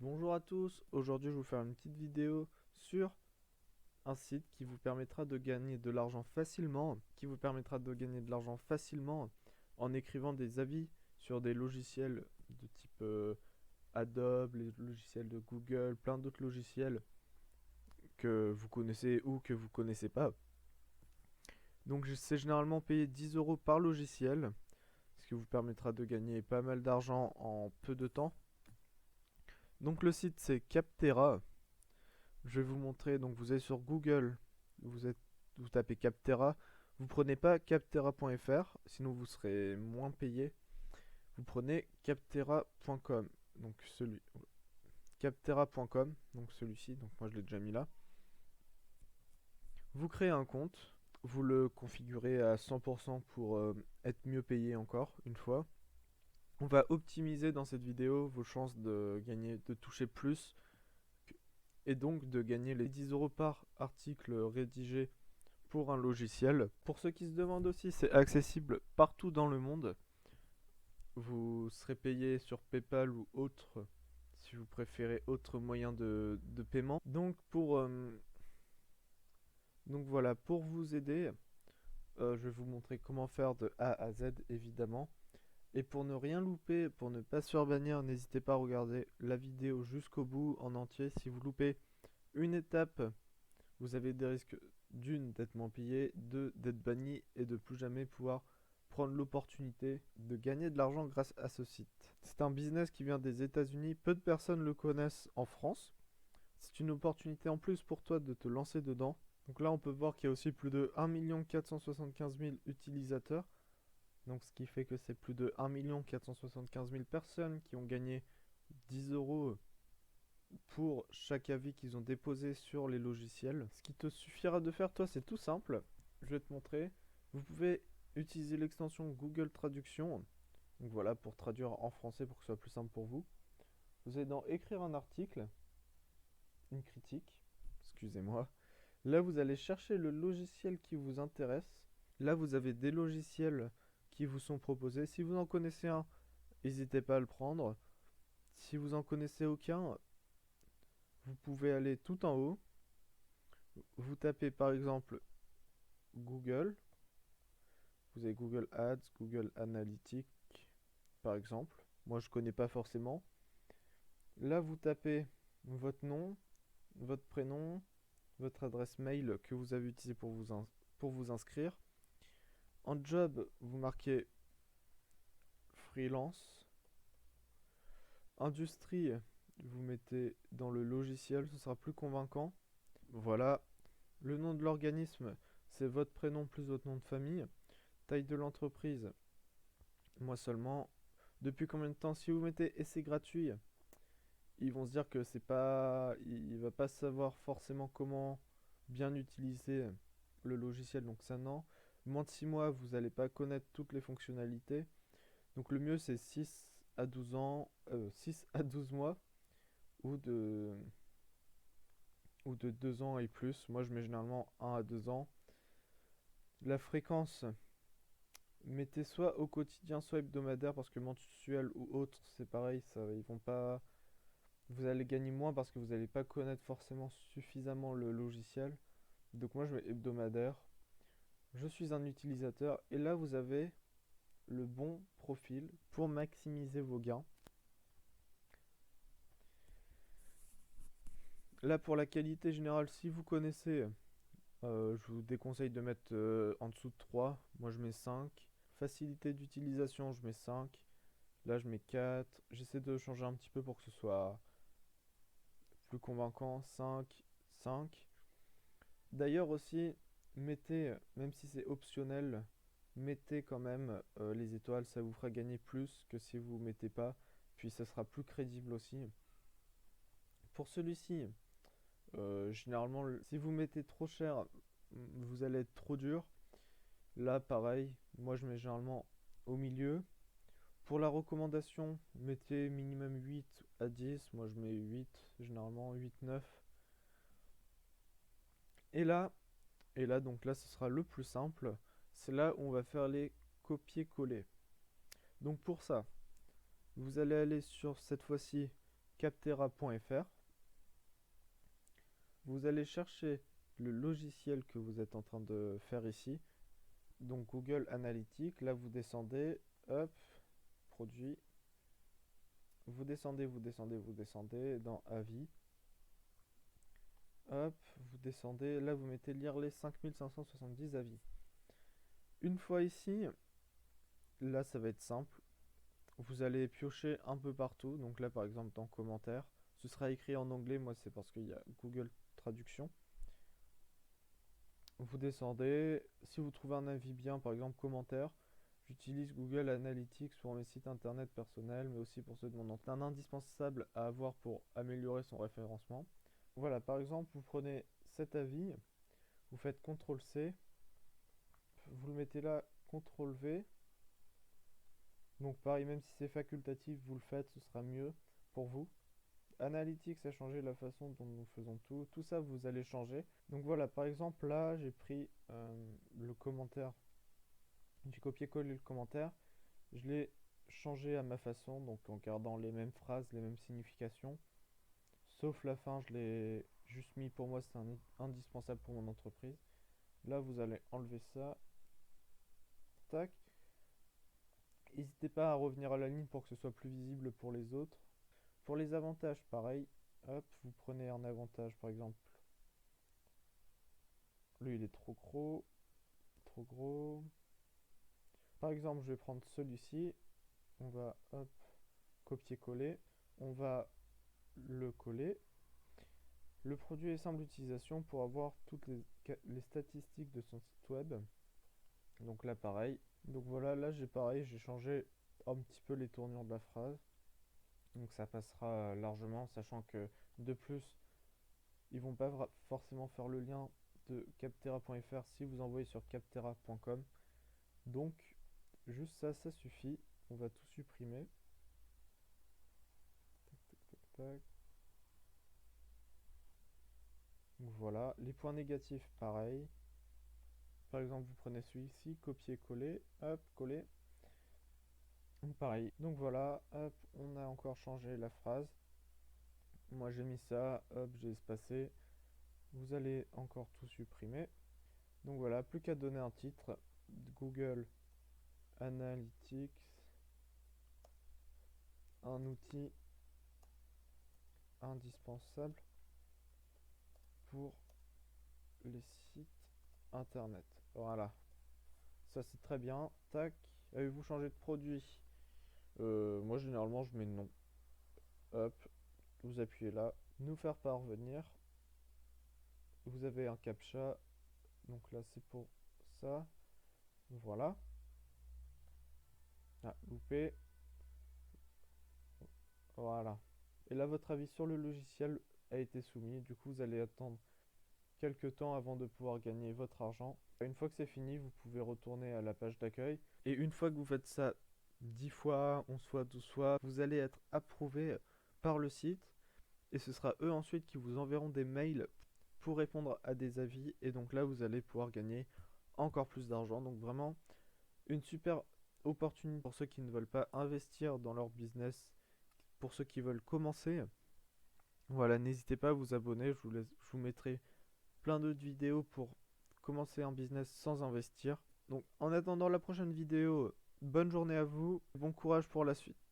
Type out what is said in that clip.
Bonjour à tous, aujourd'hui je vais vous faire une petite vidéo sur un site qui vous permettra de gagner de l'argent facilement, en écrivant des avis sur des logiciels de type Adobe, les logiciels de Google, plein d'autres logiciels que vous connaissez ou que vous connaissez pas. Donc c'est généralement payé 10 euros par logiciel, ce qui vous permettra de gagner pas mal d'argent en peu de temps. Donc le site c'est Capterra. Je vais vous montrer, donc vous allez sur Google, vous tapez Capterra, vous prenez pas capterra.fr, sinon vous serez moins payé. Vous prenez capterra.com, donc capterra.com, donc celui-ci, donc moi je l'ai déjà mis là. Vous créez un compte, vous le configurez à 100% pour être mieux payé encore une fois. On va optimiser dans cette vidéo vos chances de gagner, de toucher plus et donc de gagner les 10 euros par article rédigé pour un logiciel. Pour ceux qui se demandent aussi, c'est accessible partout dans le monde. Vous serez payé sur PayPal ou autre, si vous préférez autre moyen de paiement. Donc voilà, pour vous aider, je vais vous montrer comment faire de A à Z évidemment. Et pour ne rien louper, pour ne pas se faire bannir, n'hésitez pas à regarder la vidéo jusqu'au bout en entier. Si vous loupez une étape, vous avez des risques d'une d'être moins payé, deux d'être banni et de plus jamais pouvoir prendre l'opportunité de gagner de l'argent grâce à ce site. C'est un business qui vient des États-Unis, peu de personnes le connaissent en France. C'est une opportunité en plus pour toi de te lancer dedans. Donc là on peut voir qu'il y a aussi plus de 1 475 000 utilisateurs. Donc ce qui fait que c'est plus de 1 475 000 personnes qui ont gagné 10 euros pour chaque avis qu'ils ont déposé sur les logiciels. Ce qui te suffira de faire toi, c'est tout simple. Je vais te montrer. Vous pouvez utiliser l'extension Google Traduction. Donc voilà, pour traduire en français pour que ce soit plus simple pour vous. Vous allez dans écrire un article, une critique, excusez-moi. Là, vous allez chercher le logiciel qui vous intéresse. Là, vous avez des logiciels qui vous sont proposés. Si vous en connaissez un, n'hésitez pas à le prendre. Si vous en connaissez aucun, vous pouvez aller tout en haut. Vous tapez par exemple Google. Vous avez Google Ads, Google Analytics par exemple. Moi je connais pas forcément. Là vous tapez votre nom, votre prénom, votre adresse mail que vous avez utilisé pour vous inscrire. En job, vous marquez freelance. Industrie, vous mettez dans le logiciel, ce sera plus convaincant. Voilà. Le nom de l'organisme, c'est votre prénom plus votre nom de famille. Taille de l'entreprise, moi seulement. Depuis combien de temps? Si vous mettez essai gratuit, ils vont se dire que c'est pas, il va pas savoir forcément comment bien utiliser le logiciel, donc ça non. Moins de 6 mois, vous n'allez pas connaître toutes les fonctionnalités. Donc le mieux c'est 6 à 12 ans, 6 à 12 mois ou de, ou de 2 ans et plus. Moi je mets généralement 1 à 2 ans. La fréquence, mettez soit au quotidien, soit hebdomadaire, parce que mensuel ou autre, c'est pareil, ça, ils vont pas. Vous allez gagner moins parce que vous n'allez pas connaître forcément suffisamment le logiciel. Donc moi je mets hebdomadaire. Je suis un utilisateur et là vous avez le bon profil pour maximiser vos gains. Là pour la qualité générale, si vous connaissez, je vous déconseille de mettre en dessous de 3. Moi je mets 5. Facilité d'utilisation, je mets 5. Là je mets 4. J'essaie de changer un petit peu pour que ce soit plus convaincant. 5, 5. D'ailleurs aussi, mettez, même si c'est optionnel, mettez quand même les étoiles, ça vous fera gagner plus que si vous mettez pas, puis ça sera plus crédible aussi. Pour celui-ci, généralement, si vous mettez trop cher, vous allez être trop dur. Là, pareil, moi je mets généralement au milieu. Pour la recommandation, mettez minimum 8 à 10, moi je mets 8, généralement 8, 9. Et là, donc là, ce sera le plus simple. C'est là où on va faire les copier-coller. Donc pour ça, vous allez aller sur cette fois-ci captera.fr. Vous allez chercher le logiciel que vous êtes en train de faire ici. Donc Google Analytics, là vous descendez, hop, produit. Vous descendez, vous descendez, vous descendez dans avis. Hop, vous descendez, là vous mettez lire les 5570 avis. Une fois ici, là ça va être simple. Vous allez piocher un peu partout. Donc là par exemple dans commentaires, ce sera écrit en anglais, moi c'est parce qu'il y a Google Traduction. Vous descendez, si vous trouvez un avis bien, par exemple commentaire, j'utilise Google Analytics pour mes sites internet personnels, mais aussi pour ceux de mon entreprise. C'est un indispensable à avoir pour améliorer son référencement. Voilà, par exemple, vous prenez cet avis, vous faites CTRL-C, vous le mettez là, CTRL-V. Donc pareil, même si c'est facultatif, vous le faites, ce sera mieux pour vous. Analytics a changé la façon dont nous faisons tout. Tout ça, vous allez changer. Donc voilà, par exemple, là, j'ai pris le commentaire. J'ai copié-collé le commentaire. Je l'ai changé à ma façon, donc en gardant les mêmes phrases, les mêmes significations. Sauf la fin, je l'ai juste mis pour moi, c'est indispensable pour mon entreprise. Là, vous allez enlever ça. Tac. N'hésitez pas à revenir à la ligne pour que ce soit plus visible pour les autres. Pour les avantages, pareil. Hop, vous prenez un avantage, par exemple. Lui, il est trop gros. Trop gros. Par exemple, je vais prendre celui-ci. On va, hop, copier-coller. On va le coller. Le produit est simple d'utilisation pour avoir toutes les statistiques de son site web. Donc là, pareil. Donc voilà, là, j'ai changé un petit peu les tournures de la phrase. Donc ça passera largement, sachant que de plus, ils vont pas forcément faire le lien de captera.fr si vous envoyez sur captera.com. Donc juste ça, ça suffit. On va tout supprimer. Tac, tac, tac, tac. Donc voilà, les points négatifs, pareil. Par exemple, vous prenez celui-ci, copier-coller, hop, coller. Pareil. Donc voilà, hop, on a encore changé la phrase. Moi j'ai mis ça, hop, j'ai espacé. Vous allez encore tout supprimer. Donc voilà, plus qu'à donner un titre. Google Analytics, un outil indispensable pour les sites internet. Voilà, ça c'est très bien. Tac, avez-vous changé de produit? Moi généralement je mets non. Hop, vous appuyez là, nous faire parvenir. Vous avez un captcha, donc là c'est pour ça. Voilà. Ah, loupé. Voilà. Et là votre avis sur le logiciel a été soumis. Du coup vous allez attendre quelques temps avant de pouvoir gagner votre argent. Une fois que c'est fini, vous pouvez retourner à la page d'accueil. Et une fois que vous faites ça 10 fois, 11 fois, 12 fois, vous allez être approuvé par le site. Et ce sera eux ensuite qui vous enverront des mails pour répondre à des avis. Et donc là, vous allez pouvoir gagner encore plus d'argent. Donc vraiment, une super opportunité pour ceux qui ne veulent pas investir dans leur business, pour ceux qui veulent commencer. Voilà, n'hésitez pas à vous abonner. Je vous mettrai plein d'autres vidéos pour commencer un business sans investir. Donc en attendant la prochaine vidéo, bonne journée à vous, bon courage pour la suite.